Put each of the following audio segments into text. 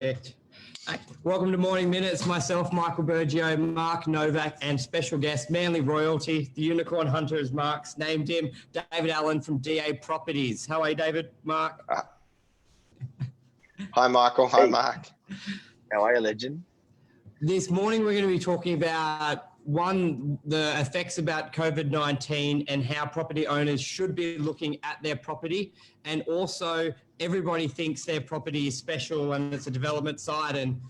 Perfect. Welcome to Morning Minutes. Myself, Michael Burgio, Mark Novak, and special guest, Manly Royalty, the Unicorn Hunter, as Mark's named him, David Allen from DA Properties. How are you, David? Mark? Hi, Michael. Hi, Mark. How are you, legend? This morning, we're going to be talking about the effects about COVID-19 and how property owners should be looking at their property. And also, everybody thinks their property is special and it's a development site and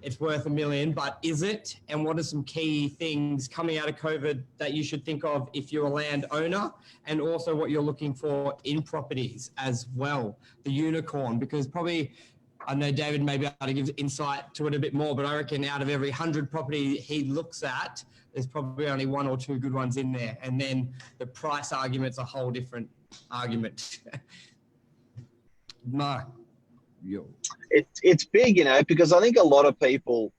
it's worth $1 million, but is it? And what are some key things coming out of COVID that you should think of if you're a landowner, and also what you're looking for in properties as well? The unicorn, because probably, I know David may be able to give insight to it a bit more, but I reckon out of every 100 property he looks at, there's probably only one or two good ones in there. And then the price argument's a whole different argument. Mark, it's big, because I think a lot of people,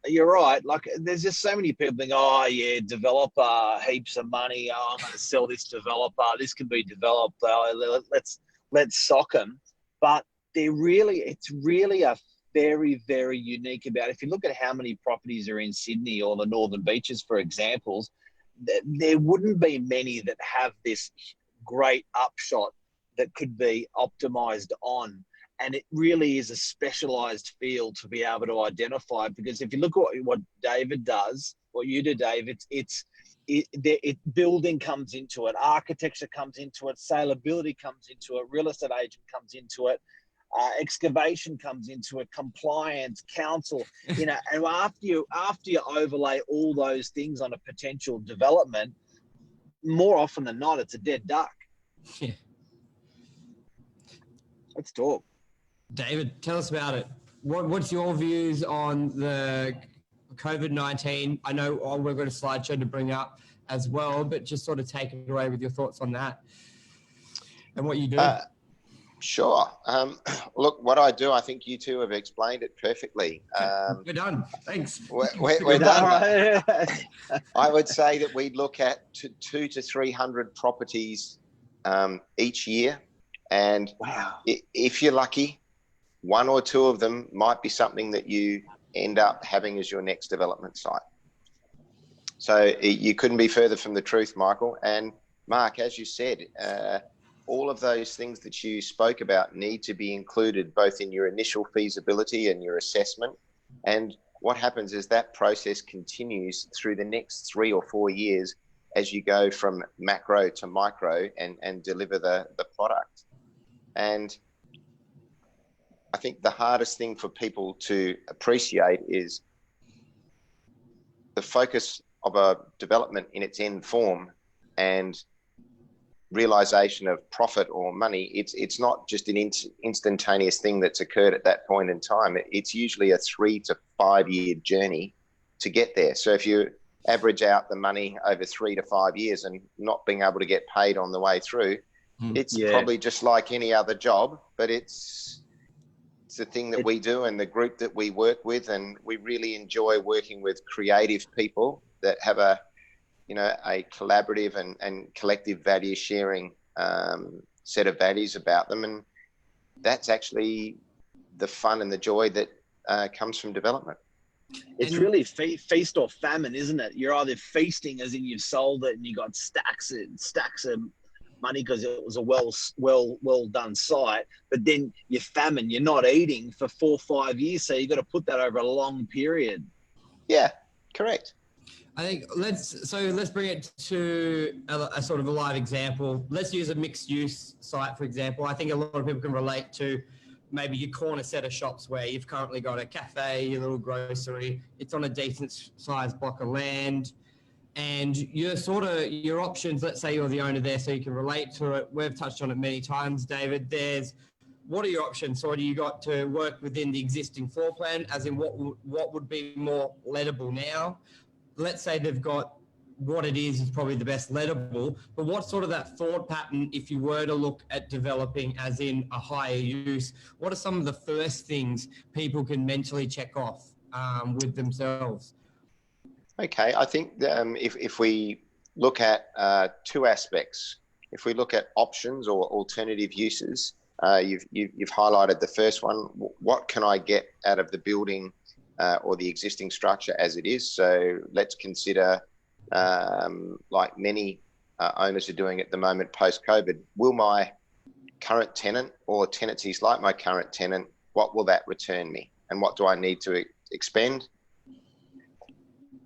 you're right, like there's just so many people think, oh yeah, developer, heaps of money, I'm going to sell this developer, this can be developed, let's sock them. But it's really a very, very unique about, if you look at how many properties are in Sydney or the Northern Beaches, for examples, there wouldn't be many that have this great upshot that could be optimized on. And it really is a specialized field to be able to identify, because if you look at what David does, what you do, Dave, building comes into it, architecture comes into it, saleability comes into it, real estate agent comes into it, excavation comes into it, compliance, council, and after you overlay all those things on a potential development, more often than not, it's a dead duck. Yeah. Let's talk. David, tell us about it. What's your views on the COVID-19? I know we've got a slideshow to bring up as well, but just sort of take it away with your thoughts on that and what you do. Sure. Look, what I do, I think you two have explained it perfectly. We're done. Thanks. We're done. I would say that we look at 200 to 300 properties each year. And wow, if you're lucky, one or two of them might be something that you end up having as your next development site. So you couldn't be further from the truth, Michael. And Mark, as you said, all of those things that you spoke about need to be included both in your initial feasibility and your assessment. And what happens is that process continues through the next 3 or 4 years as you go from macro to micro and deliver the product. And I think the hardest thing for people to appreciate is the focus of a development in its end form and realization of profit or money. It's not just an instantaneous thing that's occurred at that point in time. It's usually a 3 to 5 year journey to get there. So if you average out the money over 3 to 5 years and not being able to get paid on the way through, it's probably just like any other job, but it's the thing that we do and the group that we work with. And we really enjoy working with creative people that have a collaborative and collective value sharing set of values about them. And that's actually the fun and the joy that comes from development. It's really feast or famine, isn't it? You're either feasting as in you've sold it and you got stacks of money because it was a well done site, but then you're famine, you're not eating for 4 or 5 years, so you got to put that over a long period. Yeah, correct. I think let's bring it to a sort of a live example. Let's use a mixed use site, for example. I think a lot of people can relate to maybe your corner set of shops where you've currently got a cafe, your little grocery, it's on a decent sized block of land, and your options, let's say you're the owner there so you can relate to it. We've touched on it many times, David. What are your options? So do you got to work within the existing floor plan, as in what would be more lettable now? Let's say they've got what it is probably the best lettable, but what sort of that thought pattern, if you were to look at developing as in a higher use, what are some of the first things people can mentally check off with themselves? Okay, I think if we look at two aspects, if we look at options or alternative uses, You've highlighted the first one. What can I get out of the building or the existing structure as it is? So let's consider, like many owners are doing at the moment post-COVID, will my current tenant or tenancies like my current tenant, what will that return me? And what do I need to expend?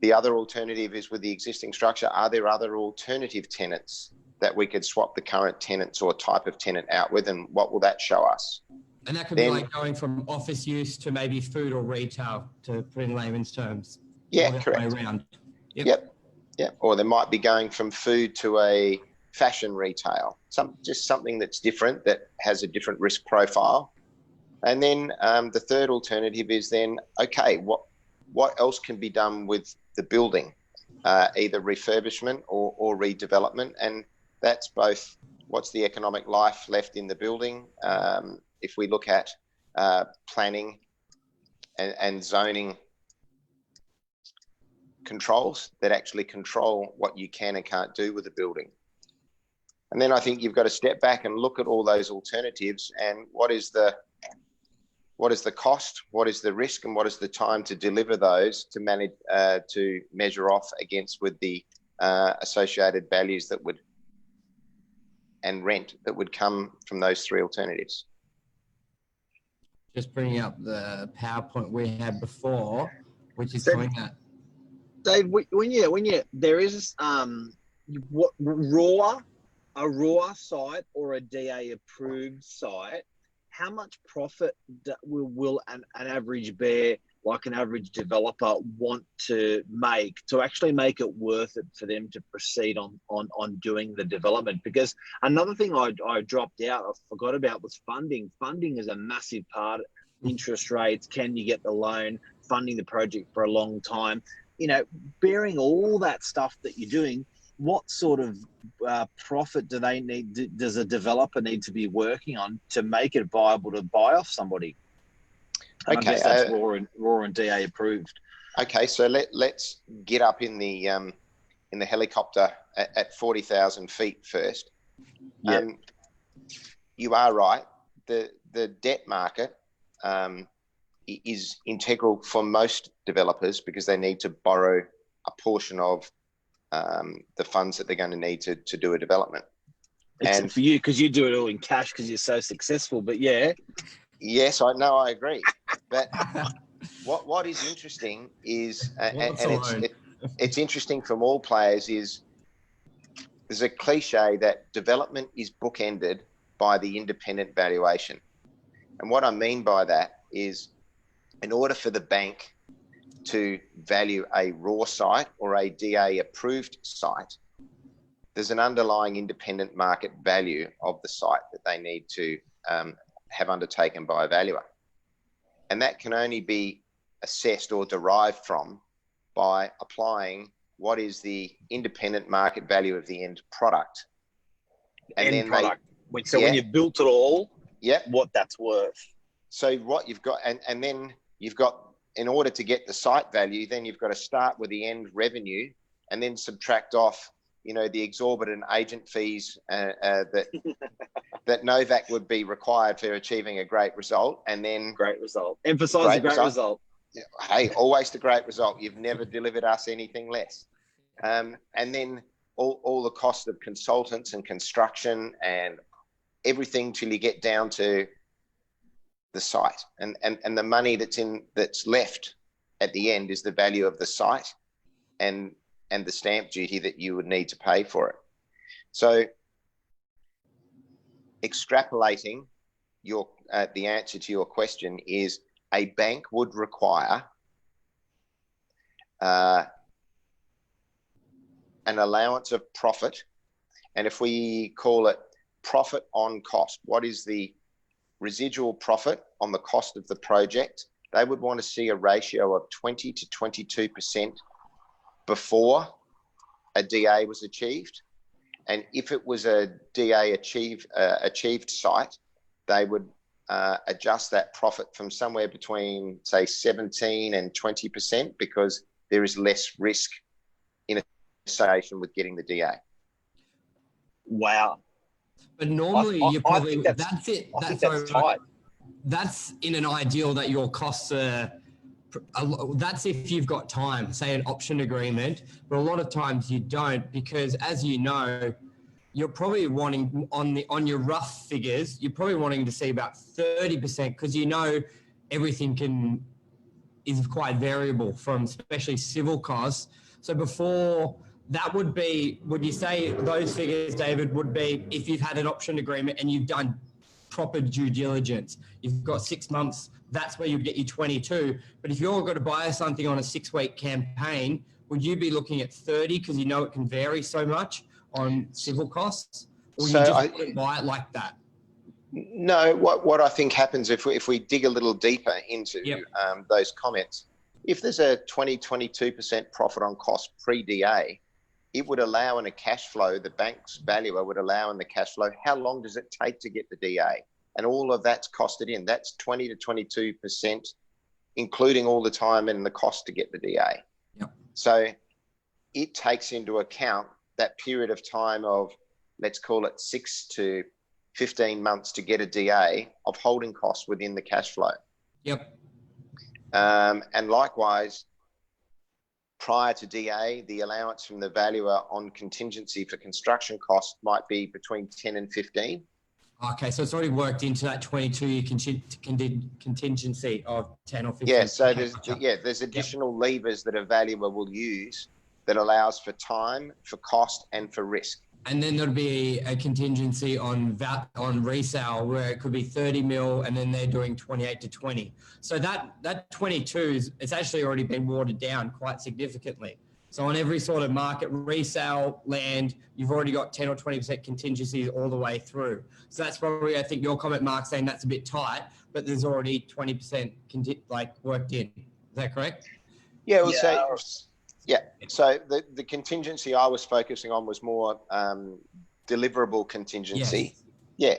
The other alternative is with the existing structure, are there other alternative tenants that we could swap the current tenants or type of tenant out with, and what will that show us? And that could be like going from office use to maybe food or retail, to put in layman's terms. Yeah, correct. Way around. Yep. Or they might be going from food to a fashion retail, just something that's different, that has a different risk profile. And then the third alternative is then, okay, what else can be done with the building, either refurbishment or redevelopment? And that's both what's the economic life left in the building. If we look at planning and zoning controls that actually control what you can and can't do with the building. And then I think you've got to step back and look at all those alternatives and what is the cost, what is the risk, and what is the time to deliver those, to manage, to measure off against with the associated values that would, and rent that would come from those three alternatives. Just bringing up the PowerPoint we had before, which is So, showing that. Dave, when you there is what a raw site or a DA approved site, how much profit will an average bear, like an average developer, want to make to actually make it worth it for them to proceed on doing the development? Because another thing I dropped out, I forgot about, was funding. Funding is a massive part. Interest rates, can you get the loan, funding the project for a long time? You know, bearing all that stuff that you're doing, what sort of profit do they need? Does a developer need to be working on to make it viable to buy off somebody? And Okay, I guess that's raw and DA approved. Okay, so let's get up in the helicopter at 40,000 feet first. Yeah. You are right. The debt market is integral for most developers because they need to borrow a portion of the funds that they're going to need to do a development. Except and for you, because you do it all in cash because you're so successful. But yeah. Yes, I know, I agree. But what is interesting is, it's interesting from all players, is there's a cliche that development is bookended by the independent valuation. And what I mean by that is, in order for the bank to value a raw site or a DA approved site, there's an underlying independent market value of the site that they need to have undertaken by a valuer. And that can only be assessed or derived from by applying what is the independent market value of the end product. And end product. When you've built it all, what that's worth. So what you've got, and then you've got, in order to get the site value, then you've got to start with the end revenue and then subtract off, the exorbitant agent fees that Novak would be required for achieving a great result. And then great result. Emphasize the great result. Hey, always the great result. You've never delivered us anything less. And then all the cost of consultants and construction and everything till you get down to the site, and the money that's left at the end is the value of the site and the stamp duty that you would need to pay for it. So extrapolating the answer to your question is, a bank would require an allowance of profit, and if we call it profit on cost, what is the residual profit on the cost of the project? They would want to see a ratio of 20 to 22% before a DA was achieved. And if it was a DA achieved site, they would adjust that profit from somewhere between, say, 17 and 20%, because there is less risk in association with getting the DA. Wow. But normally I you're probably, think that's it. I think That's that's tight. That's in an ideal that your costs are, that's if you've got time, say an option agreement, but a lot of times you don't, because as you know, you're probably wanting on your rough figures, you're probably wanting to see about 30% because you know everything is quite variable from especially civil costs. So before that would you say those figures, David, would be if you've had an option agreement and you've done proper due diligence, you've got 6 months, that's where you get your 22. But if you're going to buy something on a 6-week campaign, would you be looking at 30 because you know it can vary so much on civil costs, or you just wouldn't buy it like that? No, what I think happens if we dig a little deeper into those comments, if there's a 22% profit on cost pre-DA, it would allow in a cash flow, the bank's valuer would allow in the cash flow, how long does it take to get the DA? And all of that's costed in. That's 20 to 22%, including all the time and the cost to get the DA. Yep. So it takes into account that period of time of, let's call it 6 to 15 months to get a DA of holding costs within the cash flow. Yep. And likewise, prior to DA, the allowance from the valuer on contingency for construction costs might be between 10 and 15. Okay, so it's already worked into that 22-year contingency of 10 or 15. Yeah, so there's additional levers that a valuer will use that allows for time, for cost, and for risk. And then there'd be a contingency on resale where it could be 30 mil and then they're doing 28 to 20. So that 22 it's actually already been watered down quite significantly. So on every sort of market resale land, you've already got 10 or 20% contingencies all the way through. So that's probably, I think your comment, Mark, saying that's a bit tight, but there's already 20% worked in. Is that correct? Yeah, we'll say. Yeah, so the contingency I was focusing on was more deliverable contingency. Yes. Yeah.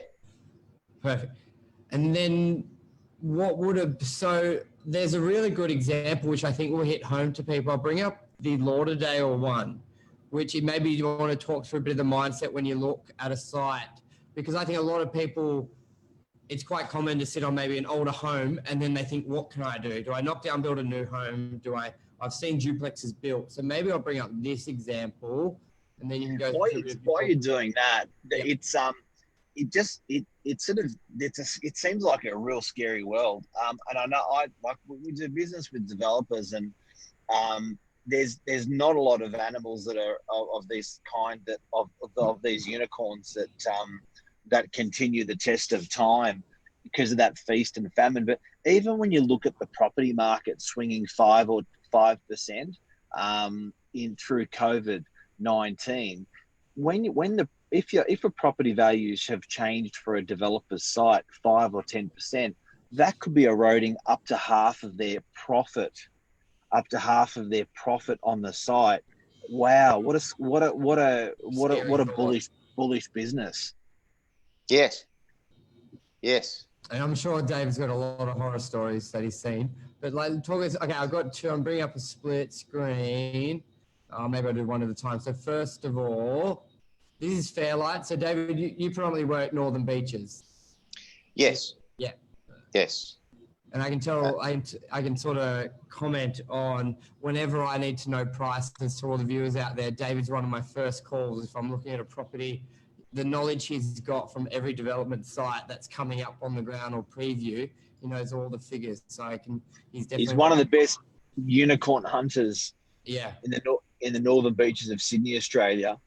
Perfect. And then so there's a really good example, which I think will hit home to people. I'll bring up the Lauderdale one, which maybe you want to talk through a bit of the mindset when you look at a site, because I think a lot of people, it's quite common to sit on maybe an older home and then they think, what can I do? Do I knock down, build a new home? I've seen duplexes built. So maybe I'll bring up this example and then you can go. While you're doing that, Yep. It seems like a real scary world. And I know we do business with developers, and there's not a lot of animals that are of this kind, that of these unicorns that continue the test of time because of that feast and famine. But even when you look at the property market swinging 5% through COVID-19, if a property values have changed for a developer's site 5 or 10%, that could be eroding up to half of their profit on the site. Wow, what a bullish business. Yes. And I'm sure David's got a lot of horror stories that he's seen. But okay, I've got two. I'm bringing up a split screen. Maybe I'll do one at a time. So first of all, this is Fairlight. So David, you predominantly work Northern Beaches. Yes. Yeah. Yes. And I can tell, I can sort of comment on whenever I need to know prices to all the viewers out there. David's one of my first calls if I'm looking at a property. The knowledge he's got from every development site that's coming up on the ground or preview, he knows all the figures. So he's one of the best unicorn hunters. Yeah. In the Northern Beaches of Sydney, Australia.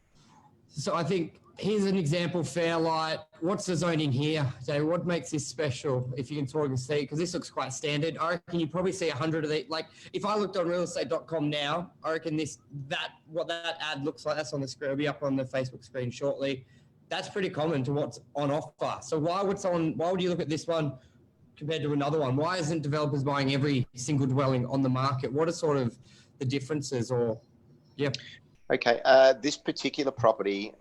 So I think here's an example, Fairlight. What's the zoning here, David? What makes this special? If you can talk and see, because this looks quite standard. I reckon you probably see 100 of these. Like if I looked on realestate.com now, I reckon what that ad looks like, that's on the screen. It'll be up on the Facebook screen shortly. That's pretty common to what's on offer. So why would you look at this one compared to another one? Why isn't developers buying every single dwelling on the market? What are sort of the differences Okay. This particular property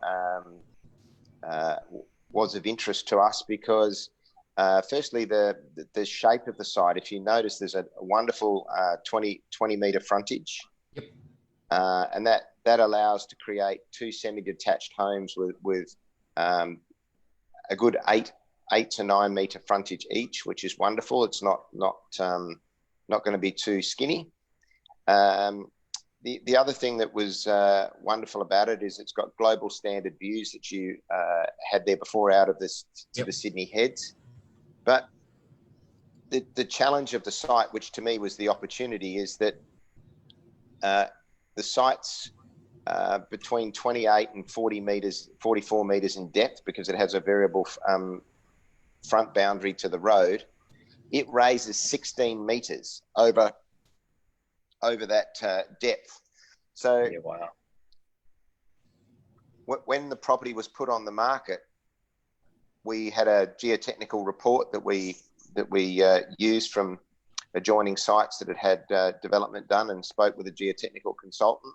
was of interest to us because, firstly, the shape of the site. If you notice, there's a wonderful 20 metre frontage, and that allows to create two semi-detached homes with a good 8 to 9 meter frontage each, which is wonderful. It's not going to be too skinny. The other thing that was wonderful about it is it's got global standard views that you had there before out of this to the Sydney Heads. But the challenge of the site, which to me was the opportunity, is that the site's between 28 and 44 meters in depth, because it has a variable front boundary to the road. It raises 16 meters over that depth. So wow. When the property was put on the market, we had a geotechnical report that we used from adjoining sites that had development done, and spoke with a geotechnical consultant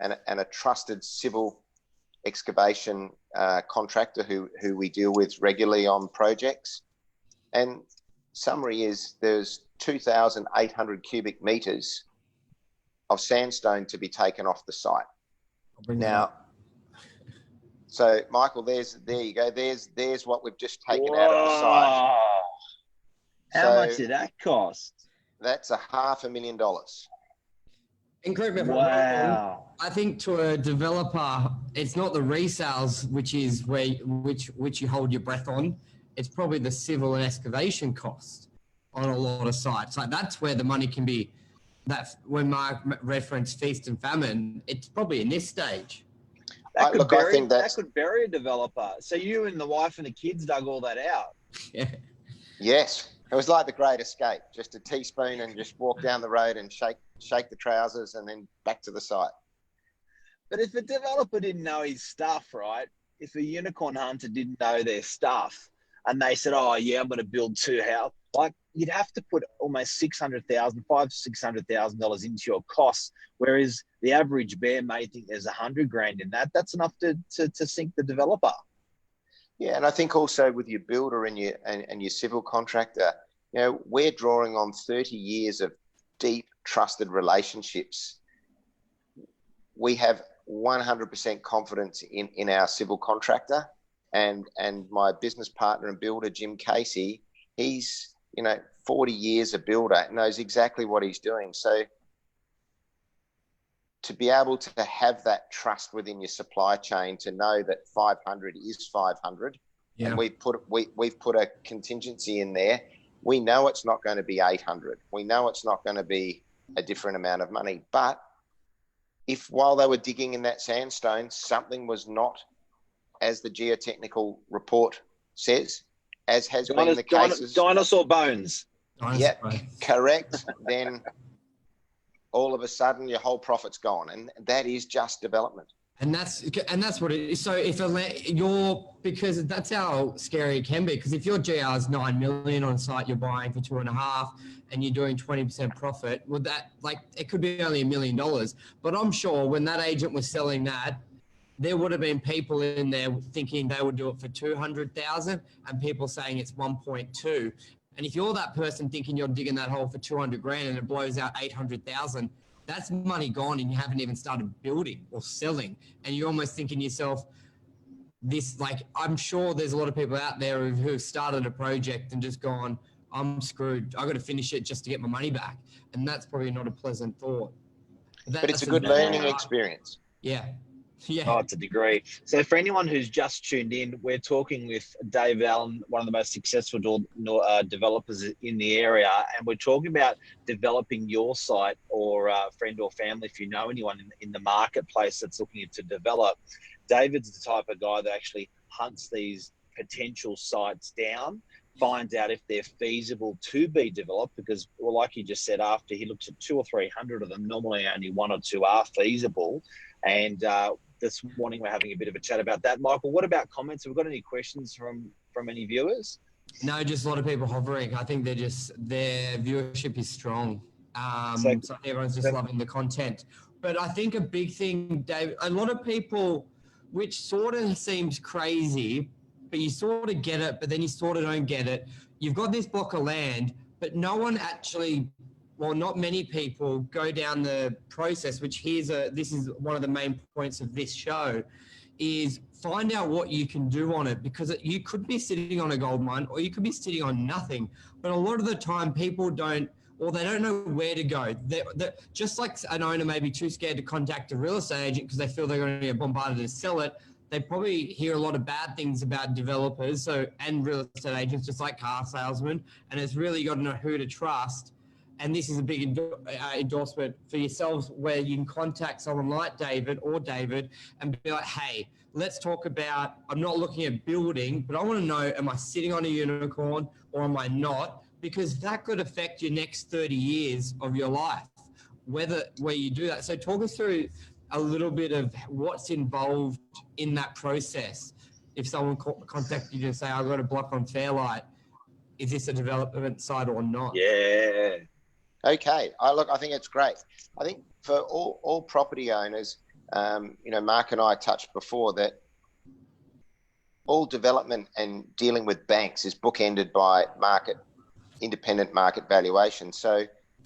and a trusted civil excavation contractor who we deal with regularly on projects. And summary is there's 2,800 cubic meters of sandstone to be taken off the site. Now, so Michael, there you go. There's what we've just taken out of the site. How much did that cost? That's $500,000. And correct me if I'm wrong, I think to a developer, it's not the resales, which is which you hold your breath on. It's probably the civil and excavation cost on a lot of sites. Like that's where the money can be. That when Mark referenced feast and famine, it's probably in this stage. That could bury a developer. So you and the wife and the kids dug all that out. Yeah. Yes. It was like the Great Escape, just a teaspoon and just walk down the road and shake the trousers and then back to the site. But if a developer didn't know his stuff, right? If a unicorn hunter didn't know their stuff and they said, oh yeah, I'm going to build 2 houses, like you'd have to put almost $600,000 into your costs. Whereas the average bear may think there's $100,000 in that. That's enough to sink the developer. Yeah, and I think also with your builder and your civil contractor, you know, we're drawing on 30 years of deep, trusted relationships. We have 100% confidence in our civil contractor, and my business partner and builder, Jim Casey. He's 40 years a builder, knows exactly what he's doing. So to be able to have that trust within your supply chain, to know that 500 is 500, and we've put a contingency in there. We know it's not going to be 800. We know it's not going to be a different amount of money. But if while they were digging in that sandstone, something was not as the geotechnical report says, as has been the cases, dinosaur bones. Yeah, correct. Then all of a sudden your whole profit's gone, and that is just development. And that's what it is. So if because that's how scary it can be. Because if your GR is 9 million on site, you're buying for 2.5, and you're doing 20% profit. Well, that it could be only $1 million. But I'm sure when that agent was selling that, there would have been people in there thinking they would do it for 200,000, and people saying it's 1.2. And if you're that person thinking you're digging that hole for 200,000 and it blows out 800,000, that's money gone, and you haven't even started building or selling. And you're almost thinking to yourself, I'm sure there's a lot of people out there who've started a project and just gone, I'm screwed. I got to finish it just to get my money back. And that's probably not a pleasant thought. But it's a good learning experience. Yeah. Yeah. Oh, it's a degree. So for anyone who's just tuned in, we're talking with Dave Allen, one of the most successful developers in the area, and we're talking about developing your site, or friend or family, if you know anyone in the marketplace that's looking to develop. David's the type of guy that actually hunts these potential sites down, finds out if they're feasible to be developed, because, well, like you just said, after he looks at 200 or 300 of them, normally only 1 or 2 are feasible. And this morning we're having a bit of a chat about that. Michael, what about comments? Have we got any questions from any viewers? No, just a lot of people hovering. I think their viewership is strong. So everyone's just loving the content. But I think a big thing, Dave, a lot of people, which sort of seems crazy, but you sort of get it, but then you sort of don't get it. You've got this block of land, but no one actually, well, not many people go down the process, which this is one of the main points of this show, is find out what you can do on it, because you could be sitting on a gold mine or you could be sitting on nothing. But a lot of the time people don't, or they don't know where to go. They're just like an owner may be too scared to contact a real estate agent because they feel they're going to get bombarded to sell it. They probably hear a lot of bad things about developers and real estate agents, just like car salesmen. And it's really got to know who to trust. And this is a big endorsement for yourselves, where you can contact someone like David and be like, hey, let's talk about, I'm not looking at building, but I want to know, am I sitting on a unicorn or am I not? Because that could affect your next 30 years of your life, where you do that. So talk us through a little bit of what's involved in that process. If someone contacted you to say, I've got a block on Fairlight, is this a development site or not? Yeah. Okay. I think it's great. I think for all property owners, Mark and I touched before that all development and dealing with banks is bookended by independent market valuation. So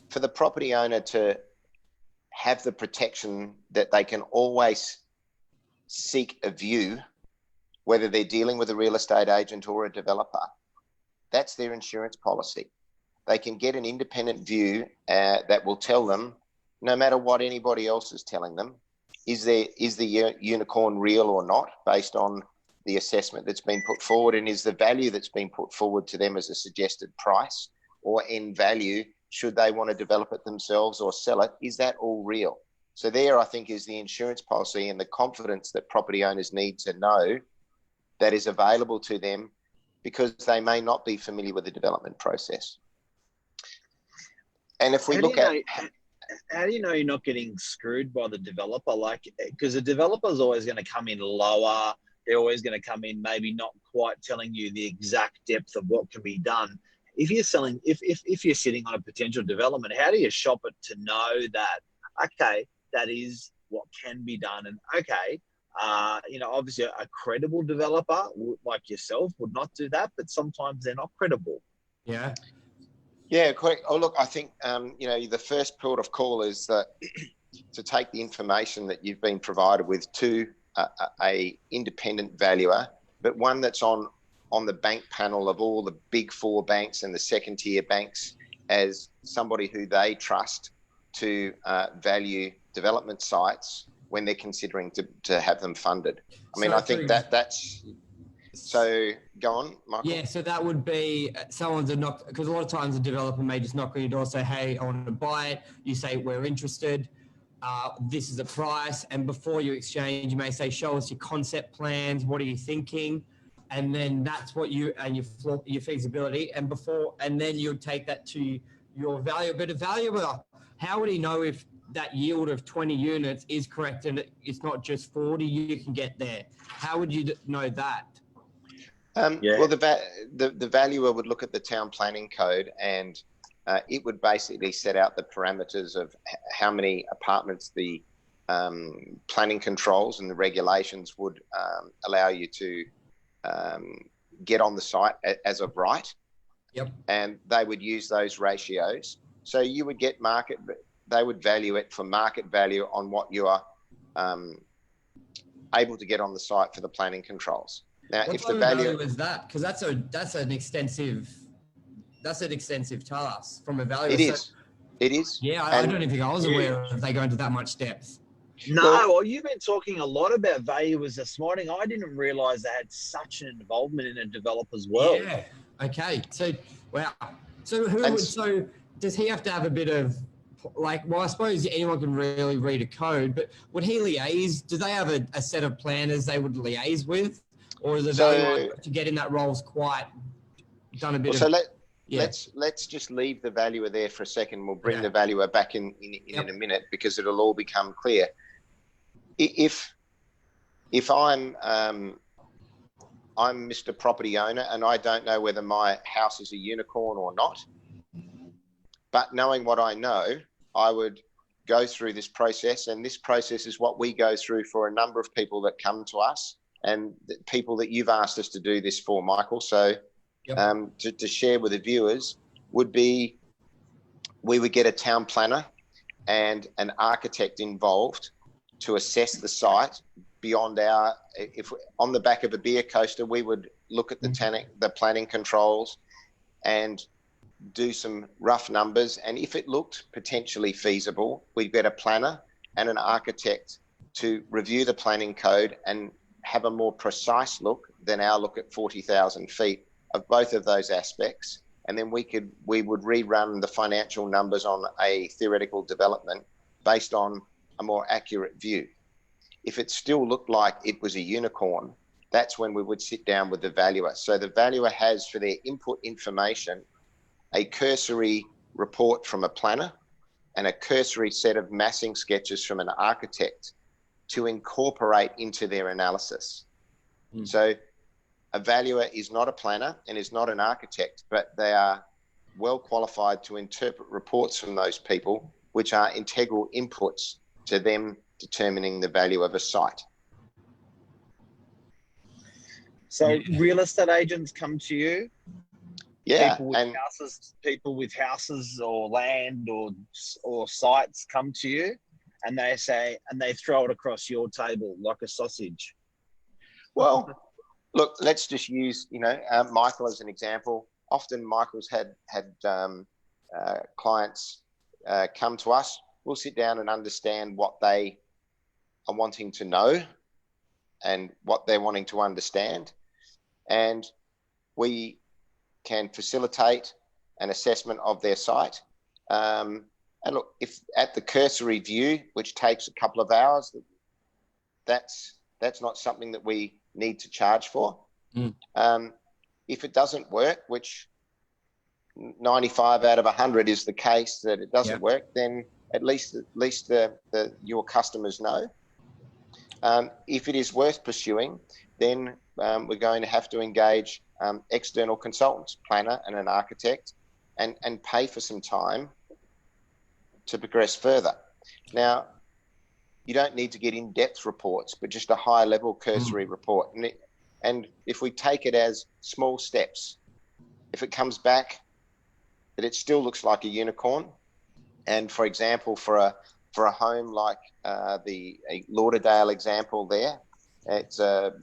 for the property owner to have the protection that they can always seek a view, whether they're dealing with a real estate agent or a developer, that's their insurance policy. They can get an independent view that will tell them, no matter what anybody else is telling them, is the unicorn real or not, based on the assessment that's been put forward, and is the value that's been put forward to them as a suggested price or end value, should they want to develop it themselves or sell it, is that all real? So there, I think, is the insurance policy and the confidence that property owners need to know that is available to them, because they may not be familiar with the development process. And if we look at... How do you know you're not getting screwed by the developer? Like, because the developer is always going to come in lower. They're always going to come in maybe not quite telling you the exact depth of what can be done. If you're selling, if you're sitting on a potential development, how do you shop it to know that, okay, that is what can be done? And okay, obviously a credible developer like yourself would not do that, but sometimes they're not credible. Yeah. Yeah, correct. Oh, look, I think, the first port of call is that to take the information that you've been provided with to a independent valuer, but one that's on the bank panel of all the big four banks and the second tier banks, as somebody who they trust to value development sites when they're considering to have them funded. I mean, I think that's... So go on, Michael. Yeah, so that would be someone's a knock, because a lot of times a developer may just knock on your door, say, hey, I want to buy it. You say, we're interested. This is the price. And before you exchange, you may say, show us your concept plans. What are you thinking? And then that's what your feasibility. And then you'll take that to your value. But a valuer, how would he know if that yield of 20 units is correct and it's not just 40 you can get there? How would you know that? Well, the valuer would look at the town planning code, and it would basically set out the parameters of how many apartments the planning controls and the regulations would allow you to get on the site as of right. Yep. And they would use those ratios. So you would get they would value it for market value on what you are able to get on the site for the planning controls. Now, what if type the of value is that? Because that's an extensive task from a value. It is. Yeah, I don't even think I was aware of they go into that much depth. No, well, you've been talking a lot about valuers this morning. I didn't realise they had such an involvement in a developer's world. Yeah. Okay. So wow. So does he have to have a bit of I suppose anyone can really read a code, but would he liaise? Do they have a set of planners they would liaise with? Or the valuer to get in that role's quite done a bit let's just leave the valuer there for a second. We'll bring the valuer back in a minute, because it'll all become clear. If I'm Mr. Property Owner and I don't know whether my house is a unicorn or not, but knowing what I know, I would go through this process, and this process is what we go through for a number of people that come to us, and the people that you've asked us to do this for, Michael. So to share with the viewers would be, we would get a town planner and an architect involved to assess the site beyond our, if on the back of a beer coaster, we would look at the planning controls and do some rough numbers. And if it looked potentially feasible, we'd get a planner and an architect to review the planning code and have a more precise look than our look at 40,000 feet of both of those aspects. And then we would rerun the financial numbers on a theoretical development based on a more accurate view. If it still looked like it was a unicorn, that's when we would sit down with the valuer. So the valuer has, for their input information, a cursory report from a planner and a cursory set of massing sketches from an architect to incorporate into their analysis. So a valuer is not a planner and is not an architect, but they are well qualified to interpret reports from those people, which are integral inputs to them determining the value of a site. So real estate agents come to you? Yeah, People with houses or land or sites come to you, and they throw it across your table like a sausage. Well, look, let's just use Michael as an example. Often Michael's had clients come to us. We'll sit down and understand what they are wanting to know and what they're wanting to understand, and we can facilitate an assessment of their site. And look, if at the cursory view, which takes a couple of hours, that's not something that we need to charge for. If it doesn't work, which 95 out of 100 is the case that it doesn't work, then at least your customers know. If it is worth pursuing, then we're going to have to engage external consultants, planner and an architect, and pay for some time to progress further. Now, you don't need to get in-depth reports, but just a high-level cursory report. And if we take it as small steps, if it comes back that it still looks like a unicorn, and for example, for a home like a Lauderdale example there, it's a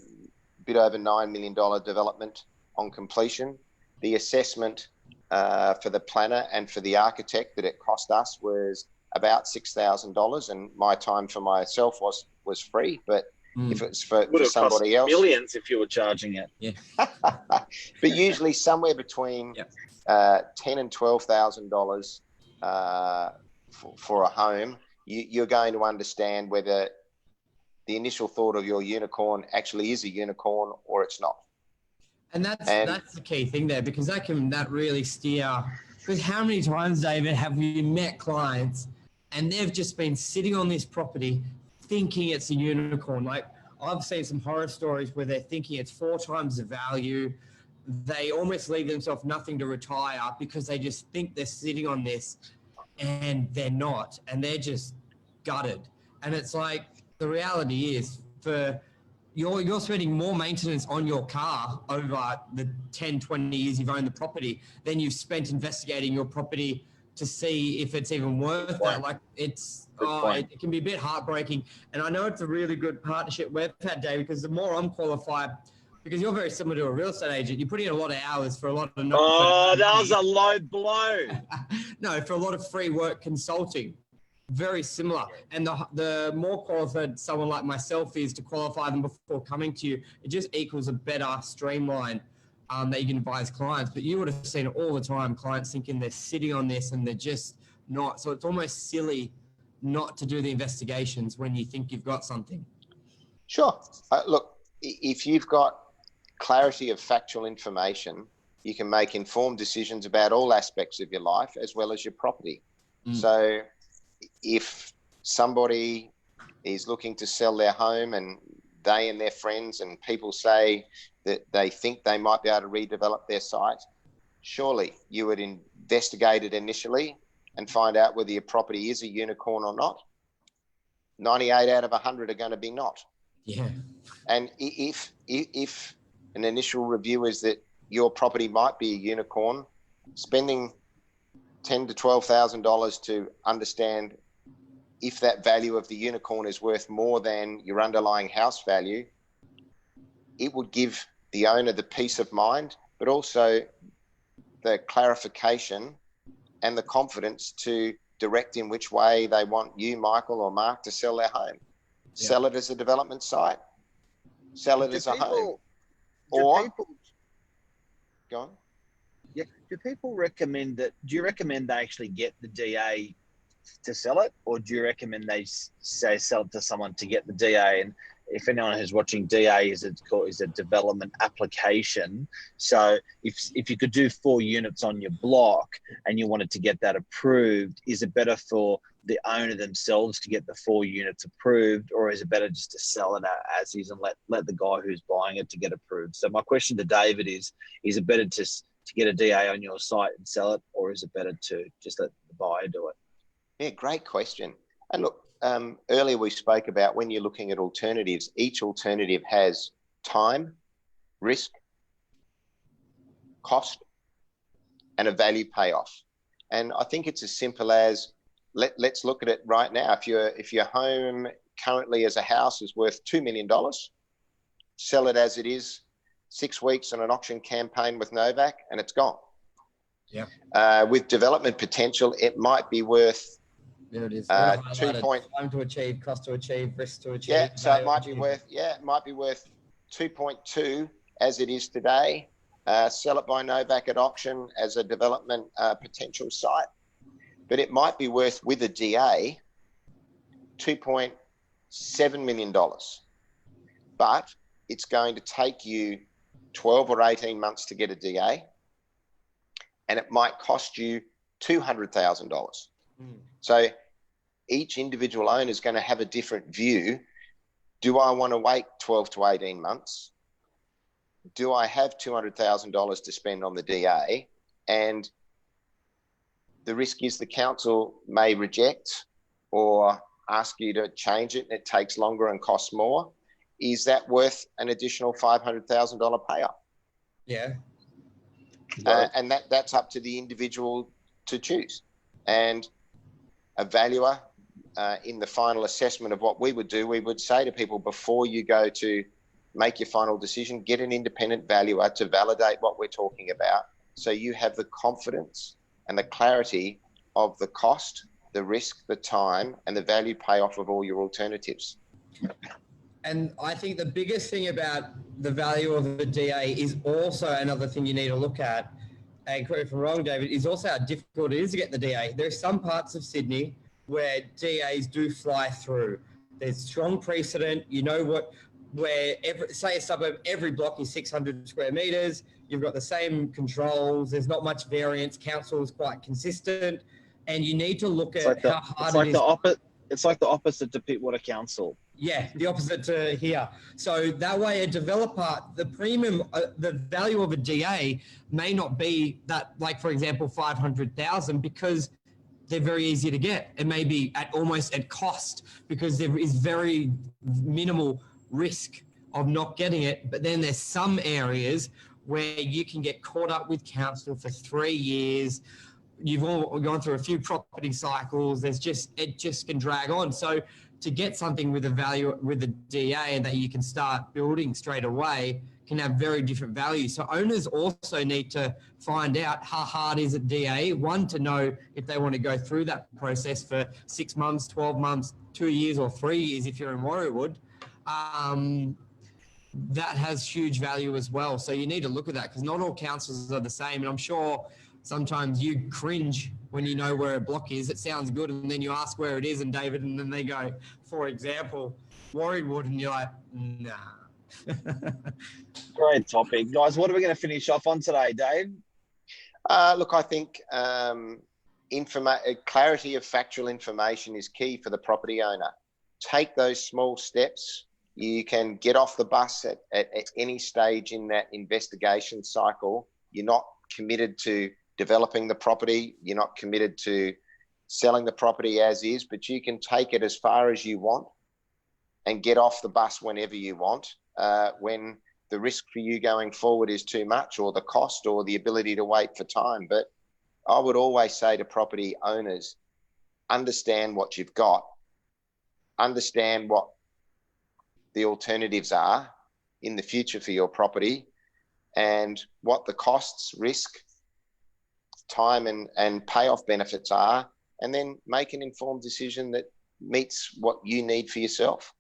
bit over $9 million development on completion. The assessment for the planner and for the architect that it cost us was about $6,000, and my time for myself was free. But if it's for somebody else, millions if you were charging it. Yeah. But usually somewhere between $10,000 and $12,000 for a home, you're going to understand whether the initial thought of your unicorn actually is a unicorn or it's not. And that's the key thing there, because that really steer. Because how many times, David, have we met clients and they've just been sitting on this property thinking it's a unicorn? Like, I've seen some horror stories where they're thinking it's 4 times the value. They almost leave themselves nothing to retire because they just think they're sitting on this, and they're not, and they're just gutted. And it's like, the reality is, you're spending more maintenance on your car over the 10, 20 years you've owned the property than you've spent investigating your property to see if it's even worth that. Like, it can be a bit heartbreaking. And I know it's a really good partnership we've had, Dave, because the more I'm qualified, because you're very similar to a real estate agent, you put in a lot of hours for a lot of... that was a low blow. No, for a lot of free work consulting. Very similar. And the more qualified someone like myself is to qualify them before coming to you, it just equals a better streamline that you can advise clients. But you would have seen it all the time, clients thinking they're sitting on this and they're just not. So it's almost silly not to do the investigations when you think you've got something. Sure. Look, if you've got clarity of factual information, you can make informed decisions about all aspects of your life as well as your property. So if somebody is looking to sell their home and they and their friends and people say that they think they might be able to redevelop their site, surely you would investigate it initially and find out whether your property is a unicorn or not. 98 out of 100 are going to be not. Yeah. And if an initial review is that your property might be a unicorn, spending $10,000 to $12,000 to understand if that value of the unicorn is worth more than your underlying house value, it would give the owner the peace of mind, but also the clarification and the confidence to direct in which way they want you, Michael or Mark, to sell their home. Yeah. Sell it as a development site, sell it as a home. Or, go on. Yeah. Do people recommend that? Do you recommend they actually get the DA to sell it, or do you recommend they say sell it to someone to get the DA? And if anyone who's watching, DA is a development application. So if you could do 4 units on your block and you wanted to get that approved, is it better for the owner themselves to get the 4 units approved, or is it better just to sell it as is and let the guy who's buying it to get approved? So my question to David is it better to get a DA on your site and sell it, or is it better to just let the buyer do it? Yeah, great question. And look, earlier we spoke about when you're looking at alternatives, each alternative has time, risk, cost, and a value payoff. And I think it's as simple as let's look at it right now. If your home currently as a house is worth $2 million, sell it as it is, 6 weeks on an auction campaign with Novak, and it's gone. Yeah. With development potential, it might be worth there it is. 2 point time to achieve, cost to achieve, risk to achieve. Yeah, so it might be worth 2.2 as it is today. Sell it by Novak at auction as a development potential site, but it might be worth with a DA $2.7 million, but it's going to take you 12 or 18 months to get a DA, and it might cost you $200,000. So each individual owner is going to have a different view. Do I want to wait 12 to 18 months? Do I have $200,000 to spend on the DA? And the risk is the council may reject or ask you to change it and it takes longer and costs more. Is that worth an additional $500,000 payoff? Yeah. And that's up to the individual to choose. And a valuer, in the final assessment of what we would do, we would say to people, before you go to make your final decision, get an independent valuer to validate what we're talking about, so you have the confidence and the clarity of the cost, the risk, the time, and the value payoff of all your alternatives. And I think the biggest thing about the value of the DA is also another thing you need to look at, and correct me if I'm wrong, David, is also how difficult it is to get the DA. There are some parts of Sydney where DAs do fly through. There's strong precedent. You know where say a suburb, every block is 600 square metres. You've got the same controls. There's not much variance. Council is quite consistent. And you need to look at how hard it is. It's like the opposite to Pittwater Council. Yeah, the opposite to here. So that way a developer, the premium, the value of a DA may not be that, like, for example, 500,000, because they're very easy to get. It may be almost at cost because there is very minimal risk of not getting it. But then there's some areas where you can get caught up with council for 3 years. You've all gone through a few property cycles. It just can drag on. So to get something with a value with a DA that you can start building straight away can have very different value. So owners also need to find out how hard is a DA, one, to know if they want to go through that process for 6 months, 12 months, 2 years or 3 years if you're in Warriewood. That has huge value as well. So you need to look at that, because not all councils are the same. And I'm sure sometimes you cringe when you know where a block is. It sounds good, and then you ask where it is, and David, and then they go, for example, Warriewood, and you're like, nah. Great topic, guys. What are we going to finish off on today, Dave? Look, I think clarity of factual information is key for the property owner. Take those small steps. You can get off the bus at any stage in that investigation cycle. You're not committed to developing the property. You're not committed to selling the property as is, but you can take it as far as you want and get off the bus whenever you want, when the risk for you going forward is too much, or the cost, or the ability to wait for time. But I would always say to property owners, understand what you've got understand what the alternatives are in the future for your property and what the costs, risk, time and payoff benefits are, and then make an informed decision that meets what you need for yourself.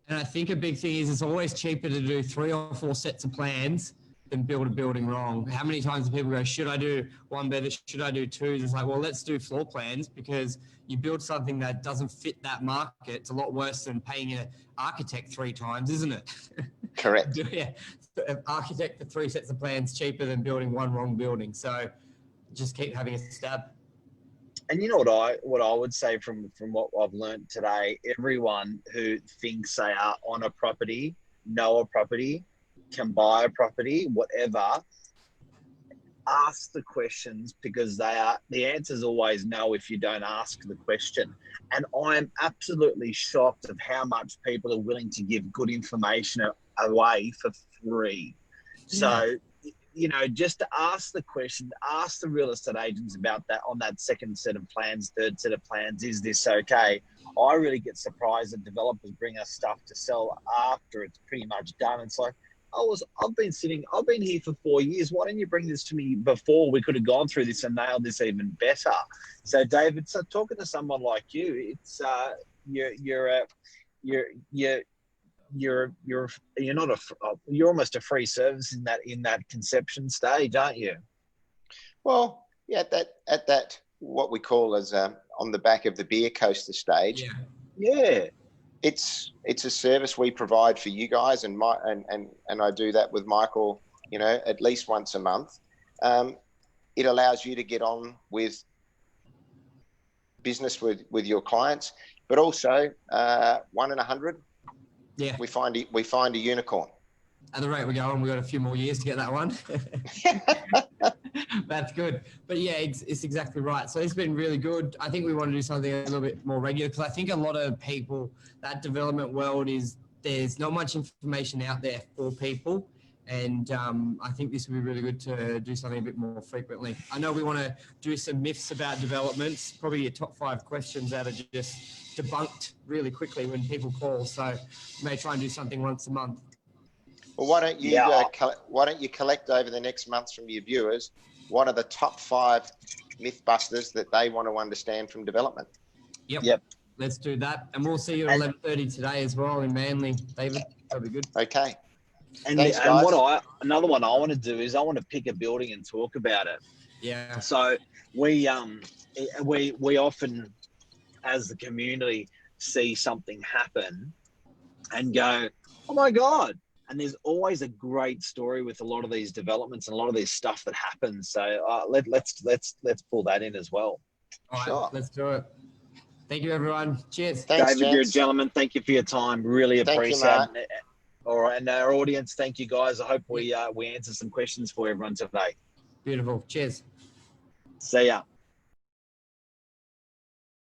And I think a big thing is it's always cheaper to do 3 or 4 sets of plans than build a building wrong. How many times do people go, should I do 1 bed, should I do 2? It's like, well, let's do floor plans, because you build something that doesn't fit that market. It's a lot worse than paying an architect 3 times, isn't it? Correct. Yeah. An architect for 3 sets of plans cheaper than building 1 wrong building. So just keep having a stab. And you know what I would say from what I've learned today, everyone who thinks they are on a property, know a property, can buy a property, whatever, ask the questions, because the answer's always no if you don't ask the question. And I'm absolutely shocked of how much people are willing to give good information away for free. So, you know, just to ask the question, ask the real estate agents about that on that second set of plans, third set of plans, is this okay? I really get surprised that developers bring us stuff to sell after it's pretty much done. It's like, I've been here for 4 years. Why didn't you bring this to me before? We could have gone through this and nailed this even better. So, David, so talking to someone like you, it's you're almost a free service in that conception stage, aren't you? Well, yeah, at that what we call as on the back of the beer coaster stage. Yeah. It's a service we provide for you guys, and I do that with Michael, you know, at least once a month. It allows you to get on with business with your clients, but also 1 in 100. Yeah, we find a unicorn. At the rate we're going, we've got a few more years to get that one. That's good. But yeah, it's exactly right. So it's been really good. I think we want to do something a little bit more regular, because I think a lot of people, that development world there's not much information out there for people. And I think this would be really good to do something a bit more frequently. I know we want to do some myths about developments, probably your top 5 questions that are just debunked really quickly when people call. So we may try and do something once a month. Well, why don't you collect over the next months from your viewers what are the top 5 myth busters that they want to understand from development? Yep. Let's do that. And we'll see you at 11:30 today as well in Manly, David. That'll be good. Okay. And, thanks, guys. Another one I want to do is I want to pick a building and talk about it. Yeah. So we often, as the community, see something happen and go, oh my God. And there's always a great story with a lot of these developments and a lot of this stuff that happens. So let's pull that in as well. All right, let's do it. Thank you, everyone. Cheers. Thanks, David, you're a gentleman. Thank you for your time. Really appreciate it. All right, and our audience, thank you, guys. I hope we answer some questions for everyone today. Beautiful. Cheers. See ya.